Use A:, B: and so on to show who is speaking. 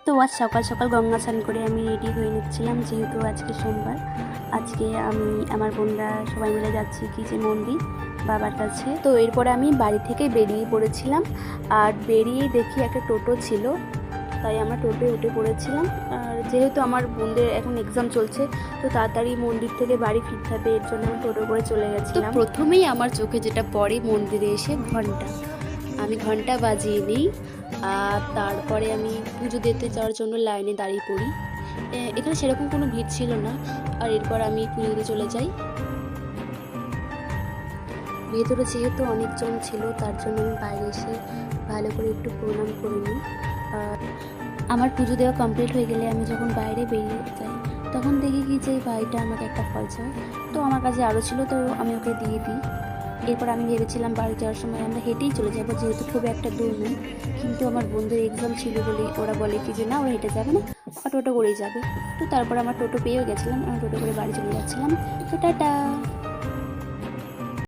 A: তো আজ সকাল সকাল গঙ্গা স্নান করে আমি রেডি হয়ে নিচ্ছিলাম, যেহেতু আজকে সোমবার। আজকে আমি আমার বোনরা সবাই মিলে যাচ্ছি কি যে মন্দির বাবার কাছে। তো এরপরে আমি বাড়ি থেকে বেরিয়ে পড়েছিলাম, আর বেরিয়ে দেখি একটা টোটো ছিল, তাই আমরা টোটোয় উঠে পড়েছিলাম। আর যেহেতু আমার বোনদের এখন এক্সাম চলছে, তো তাড়াতাড়ি মন্দির থেকে বাড়ি ফিরতে হবে, এর জন্য আমি টোটো করে চলে গেছিলাম। প্রথমেই আমার চোখে যেটা পড়ে মন্দিরে এসে ঘন্টা, আমি ঘন্টা বাজিয়ে নিই। আর তারপরে আমি পুজো দিতে যাওয়ার জন্য লাইনে দাঁড়িয়ে পড়ি। এখানে সেরকম কোনো ভিড় ছিল না। আর এরপর আমি পুজো দিতে চলে যাই। ভেতরে যেহেতু অনেকজন ছিল, তার জন্য আমি বাইরে এসে ভালো করে একটু প্রণাম করে নিই। আমার পুজো দেওয়া কমপ্লিট হয়ে গেলে আমি যখন বাইরে বেরিয়ে যাই, তখন দেখি কি যে ভাইটা আমাকে একটা ফল চায়। তো আমার কাছে আরও ছিল, তো আমি ওকে দিয়ে দিই। এরপর আমি ভেবেছিলাম বাড়ি যাওয়ার সময় আমরা হেঁটেই চলে যাবো, যেহেতু খুব একটা দূর নেই। কিন্তু আমার বন্ধুর এক্সাম ছিল বলে ওরা বলে কি যে না, ওরা হেঁটে যাবে না, টোটো করেই যাবে। তো তারপর আমার টোটো পেয়েও গেছিলাম, আমি টোটো করে বাড়ি চলে যাচ্ছিলাম। তো টাটা।